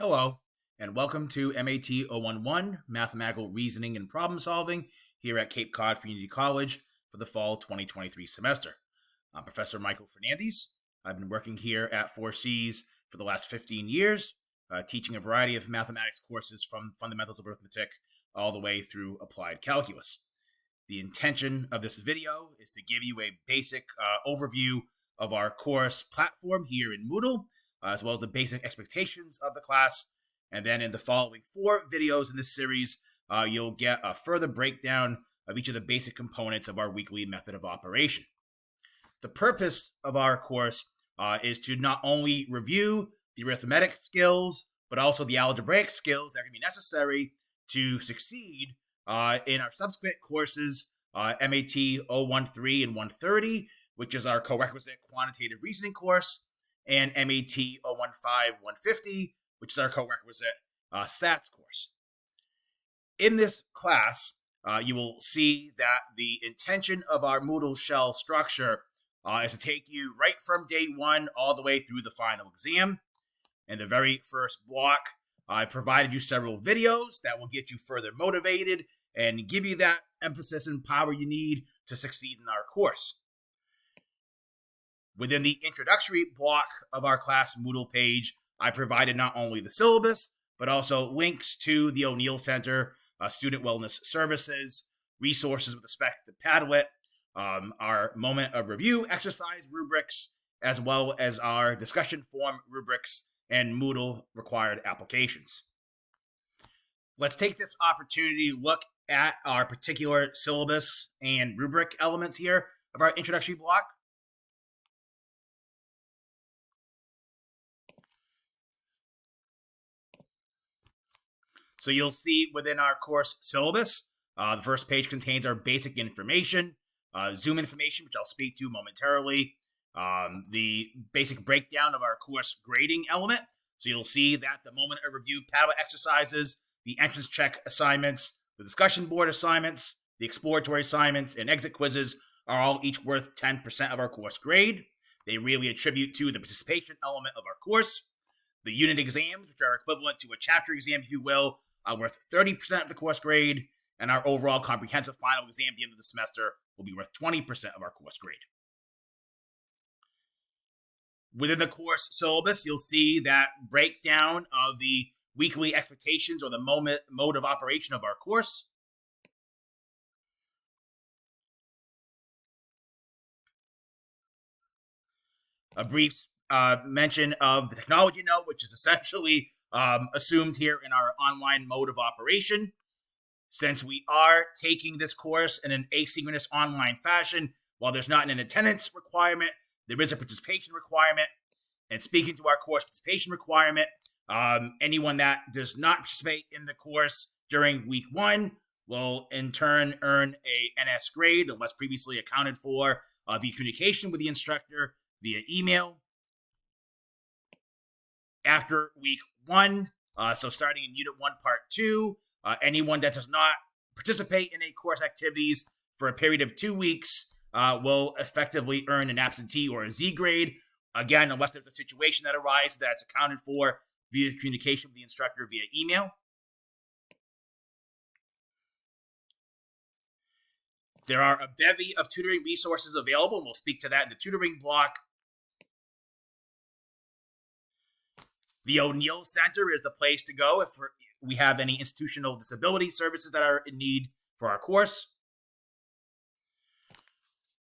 Hello, and welcome to MAT011 Mathematical Reasoning and Problem Solving here at Cape Cod Community College for the fall 2023 semester. I'm Professor Michael Fernandez. I've been working here at 4Cs for the last 15 years, teaching a variety of mathematics courses from fundamentals of arithmetic all the way through applied calculus. The intention of this video is to give you a basic overview of our course platform here in Moodle, as well as the basic expectations of the class. And then in the following 4 videos in this series, you'll get a further breakdown of each of the basic components of our weekly method of operation. The purpose of our course is to not only review the arithmetic skills, but also the algebraic skills that are going to be necessary to succeed in our subsequent courses, MAT 013 and 130, which is our co-requisite quantitative reasoning course, and MAT 015 150, which is our co-requisite stats course. In this class, you will see that the intention of our Moodle shell structure is to take you right from day 1 all the way through the final exam. In the very first block, I provided you several videos that will get you further motivated and give you that emphasis and power you need to succeed in our course. Within the introductory block of our class Moodle page, I provided not only the syllabus, but also links to the O'Neill Center, student wellness services, resources with respect to Padlet, our moment of review exercise rubrics, as well as our discussion forum rubrics and Moodle required applications. Let's take this opportunity to look at our particular syllabus and rubric elements here of our introductory block. So you'll see within our course syllabus, the first page contains our basic information, Zoom information, which I'll speak to momentarily, the basic breakdown of our course grading element. So you'll see that the moment of review Padlet exercises, the entrance check assignments, the discussion board assignments, the exploratory assignments, and exit quizzes are all each worth 10% of our course grade. They really attribute to the participation element of our course. The unit exams, which are equivalent to a chapter exam, if you will, are worth 30% of the course grade, and our overall comprehensive final exam at the end of the semester will be worth 20% of our course grade. Within the course syllabus, you'll see that breakdown of the weekly expectations or the mode of operation of our course. A brief mention of the technology note, which is essentially assumed here in our online mode of operation. Since we are taking this course in an asynchronous online fashion, while there's not an attendance requirement, there is a participation requirement. And speaking to our course participation requirement, anyone that does not participate in the course during week 1 will in turn earn a NS grade unless previously accounted for via communication with the instructor via email. After week 1, so starting in Unit 1, Part 2, anyone that does not participate in any course activities for a period of 2 weeks will effectively earn an absentee or a Z grade. Again, unless there's a situation that arises that's accounted for via communication with the instructor via email. There are a bevy of tutoring resources available, and we'll speak to that in the tutoring block. The O'Neill Center is the place to go if we have any institutional disability services that are in need for our course.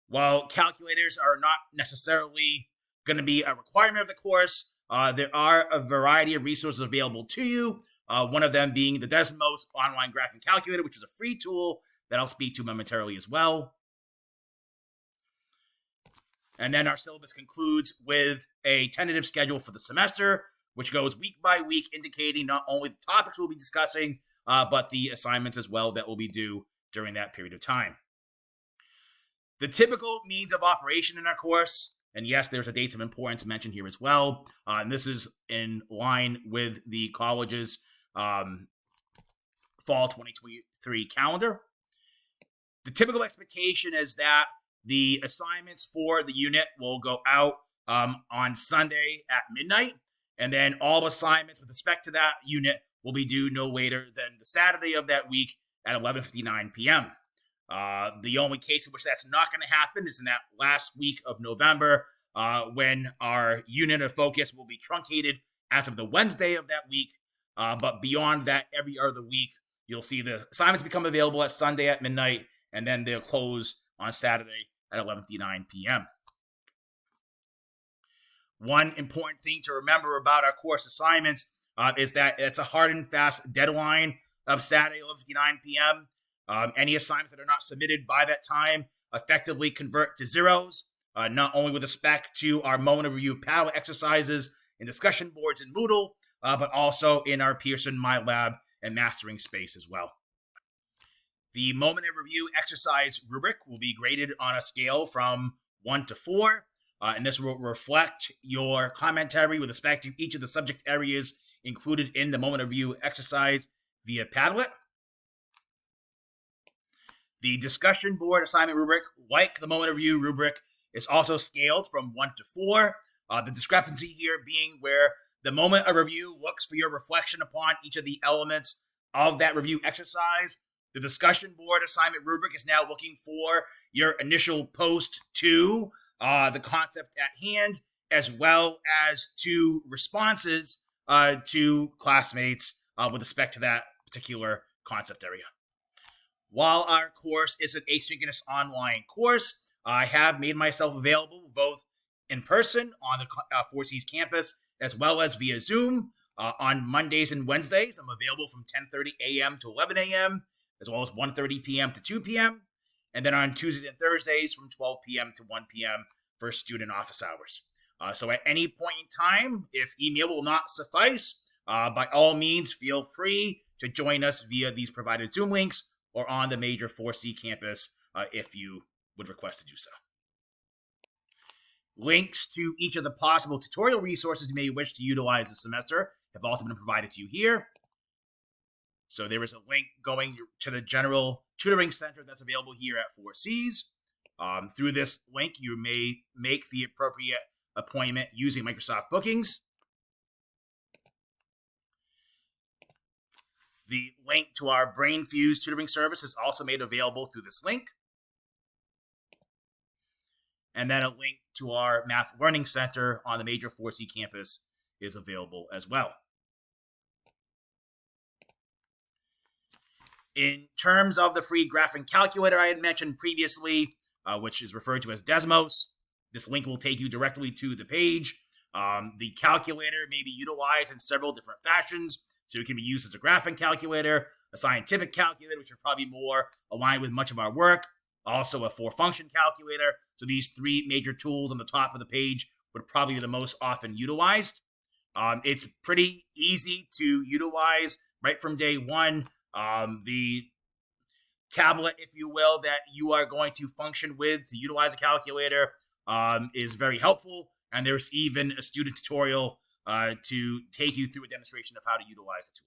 While calculators are not necessarily going to be a requirement of the course, there are a variety of resources available to you, one of them being the Desmos online graphing calculator, which is a free tool that I'll speak to momentarily as well. And then our syllabus concludes with a tentative schedule for the semester, which goes week by week, indicating not only the topics we'll be discussing, but the assignments as well that will be due during that period of time. The typical means of operation in our course, and yes, there's a date of importance mentioned here as well, and this is in line with the college's fall 2023 calendar. The typical expectation is that the assignments for the unit will go out on Sunday at midnight, And then all assignments with respect to that unit will be due no later than the Saturday of that week at 11:59 p.m. The only case in which that's not going to happen is in that last week of November, when our unit of focus will be truncated as of the Wednesday of that week. But beyond that, every other week, you'll see the assignments become available at Sunday at midnight, and then they'll close on Saturday at 11:59 p.m. One important thing to remember about our course assignments is that it's a hard and fast deadline of Saturday, 11:59 p.m. Any assignments that are not submitted by that time effectively convert to zeros, not only with respect to our moment of review Padlet exercises and discussion boards in Moodle, but also in our Pearson MyLab and mastering space as well. The moment of review exercise rubric will be graded on a scale from 1 to 4, and this will reflect your commentary with respect to each of the subject areas included in the moment of review exercise via Padlet. The discussion board assignment rubric, like the moment of review rubric, is also scaled from 1 to 4. The discrepancy here being where the moment of review looks for your reflection upon each of the elements of that review exercise. The discussion board assignment rubric is now looking for your initial post to the concept at hand, as well as to responses to classmates with respect to that particular concept area. While our course is an asynchronous online course, I have made myself available both in person on the 4Cs campus as well as via Zoom. On Mondays and Wednesdays, I'm available from 10:30 a.m. to 11 a.m., as well as 1:30 p.m. to 2 p.m. And then on Tuesdays and Thursdays from 12 p.m. to 1 p.m. for student office hours. So at any point in time, if email will not suffice, by all means, feel free to join us via these provided Zoom links or on the major 4C campus if you would request to do so. Links to each of the possible tutorial resources you may wish to utilize this semester have also been provided to you here. So there is a link going to the general tutoring center that's available here at 4Cs. Through this link, you may make the appropriate appointment using Microsoft Bookings. The link to our BrainFuse tutoring service is also made available through this link. And then a link to our Math Learning Center on the major 4C campus is available as well. In terms of the free graphing calculator I had mentioned previously, which is referred to as Desmos, this link will take you directly to the page. The calculator may be utilized in several different fashions. So it can be used as a graphing calculator, a scientific calculator, which are probably more aligned with much of our work, also a four-function calculator. So these three major tools on the top of the page would probably be the most often utilized. It's pretty easy to utilize right from day one. The tablet, if you will, that you are going to function with to utilize a calculator is very helpful. And there's even a student tutorial to take you through a demonstration of how to utilize the tool.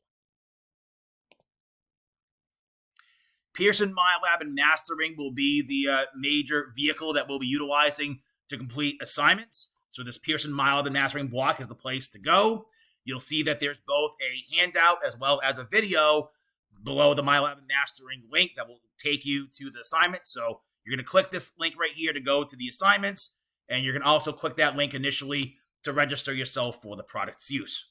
Pearson MyLab and Mastering will be the major vehicle that we'll be utilizing to complete assignments. So this Pearson MyLab and Mastering block is the place to go. You'll see that there's both a handout as well as a video below the MyLab and Mastering link that will take you to the assignment. So you're going to click this link right here to go to the assignments, and you're going to also click that link initially to register yourself for the product's use.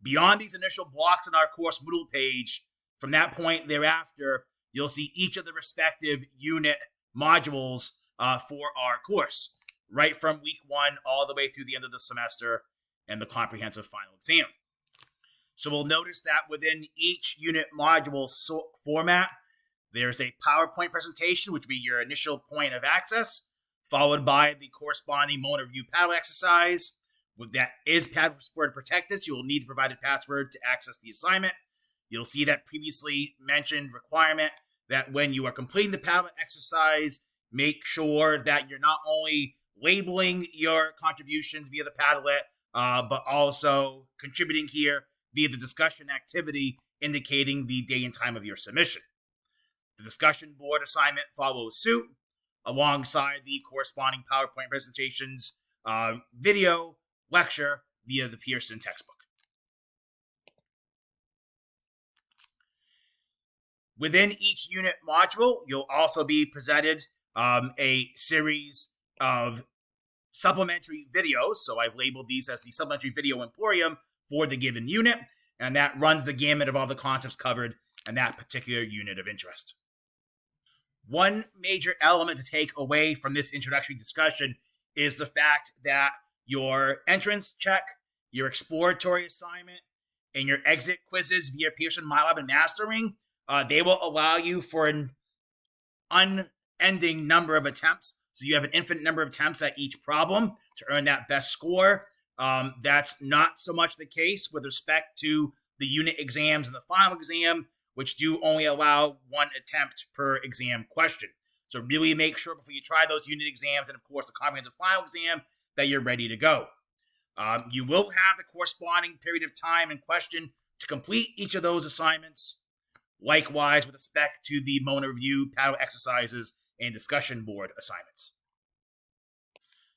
Beyond these initial blocks on our course Moodle page, from that point thereafter, you'll see each of the respective unit modules for our course, right from week 1 all the way through the end of the semester and the comprehensive final exam. So we'll notice that within each unit module format, there's a PowerPoint presentation, which will be your initial point of access, followed by the corresponding moment of review Padlet exercise. That is password protected, so you will need the provided password to access the assignment. You'll see that previously mentioned requirement that when you are completing the Padlet exercise, make sure that you're not only labeling your contributions via the Padlet, but also contributing here via the discussion activity indicating the day and time of your submission. The discussion board assignment follows suit alongside the corresponding PowerPoint presentations, video, lecture, via the Pearson textbook. Within each unit module, you'll also be presented a series of supplementary videos. So I've labeled these as the supplementary video emporium for the given unit, and that runs the gamut of all the concepts covered in that particular unit of interest. One major element to take away from this introductory discussion is the fact that your entrance check, your exploratory assignment, and your exit quizzes via Pearson MyLab and Mastering, they will allow you for an unending number of attempts. So you have an infinite number of attempts at each problem to earn that best score. That's not so much the case with respect to the unit exams and the final exam, which do only allow one attempt per exam question. So really make sure before you try those unit exams and, of course, the comprehensive final exam that you're ready to go. You will have the corresponding period of time in question to complete each of those assignments. Likewise, with respect to the Mona Review, paddle exercises, and discussion board assignments.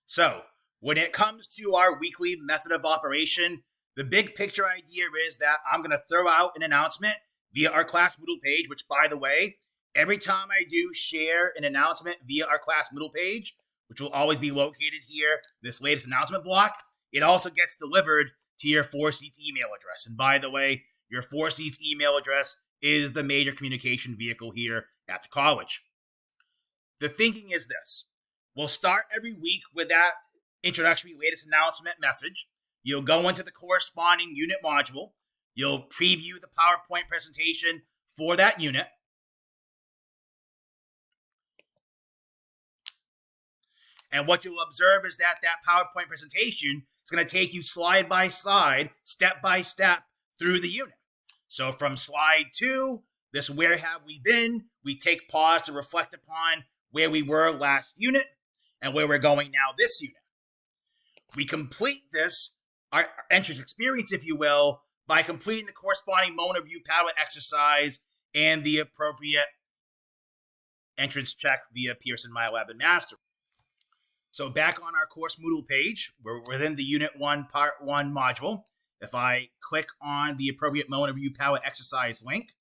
So, when it comes to our weekly method of operation, the big picture idea is that I'm going to throw out an announcement via our class Moodle page, which, by the way, every time I do share an announcement via our class Moodle page, which will always be located here, this latest announcement block, it also gets delivered to your 4C's email address. And by the way, your 4C's email address is the major communication vehicle here at the college. The thinking is this. We'll start every week with that introductory latest announcement message. You'll go into the corresponding unit module. You'll preview the PowerPoint presentation for that unit. And what you'll observe is that that PowerPoint presentation is going to take you slide by slide, step by step through the unit. So from slide 2, this where have we been, we take pause to reflect upon where we were last unit and where we're going now this unit. We complete this, our entrance experience, if you will, by completing the corresponding Mona Review paddle exercise and the appropriate entrance check via Pearson MyLab and Master. So back on our course Moodle page, we're within the Unit 1 Part 1 module. If I click on the appropriate Mona Review paddle exercise link,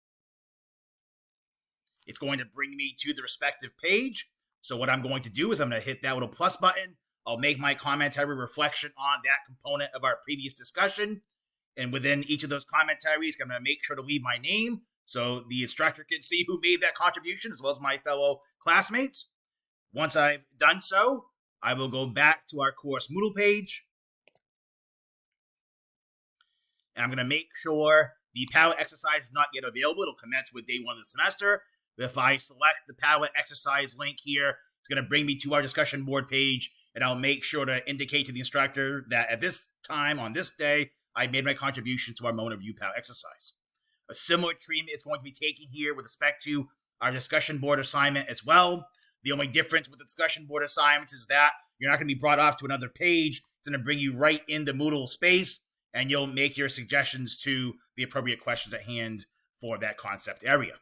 it's going to bring me to the respective page. So what I'm going to do is I'm going to hit that little plus button. I'll make my commentary reflection on that component of our previous discussion. And within each of those commentaries, I'm going to make sure to leave my name so the instructor can see who made that contribution, as well as my fellow classmates. Once I've done so, I will go back to our course Moodle page. And I'm going to make sure the Padlet exercise is not yet available. It'll commence with day 1 of the semester. But if I select the Padlet exercise link here, it's going to bring me to our discussion board page, and I'll make sure to indicate to the instructor that at this time, on this day, I made my contribution to our Mona Review Padlet exercise. A similar treatment is going to be taken here with respect to our discussion board assignment as well. The only difference with the discussion board assignments is that you're not going to be brought off to another page. It's going to bring you right into Moodle space, and you'll make your suggestions to the appropriate questions at hand for that concept area.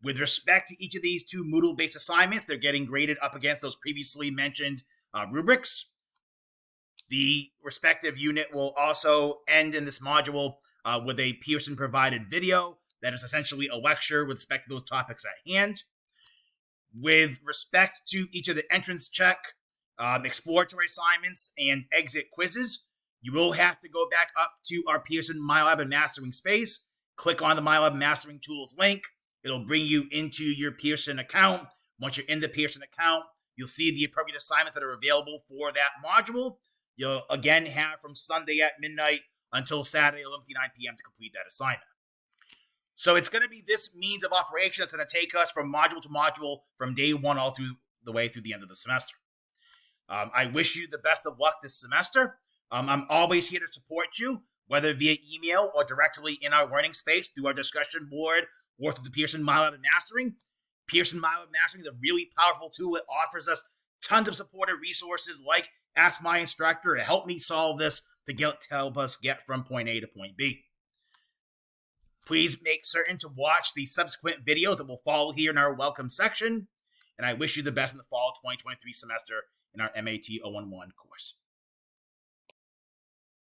With respect to each of these 2 Moodle-based assignments, they're getting graded up against those previously mentioned rubrics. The respective unit will also end in this module with a Pearson-provided video that is essentially a lecture with respect to those topics at hand. With respect to each of the entrance check, exploratory assignments, and exit quizzes, you will have to go back up to our Pearson MyLab and Mastering space, click on the MyLab and Mastering Tools link. It'll bring you into your Pearson account. Once you're in the Pearson account, you'll see the appropriate assignments that are available for that module. You'll again have from Sunday at midnight until Saturday at 11:59 p.m. to complete that assignment. So it's going to be this means of operation that's going to take us from module to module from day 1 all through the way through the end of the semester. I wish you the best of luck this semester. I'm always here to support you, whether via email or directly in our learning space through our discussion board or through the Pearson MyLab and Mastering. Pearson MyLab Mastering is a really powerful tool. It offers us tons of supportive resources like Ask My Instructor to help me solve this to help us get from point A to point B. Please make certain to watch the subsequent videos that will follow here in our welcome section. And I wish you the best in the fall 2023 semester in our MAT011 course.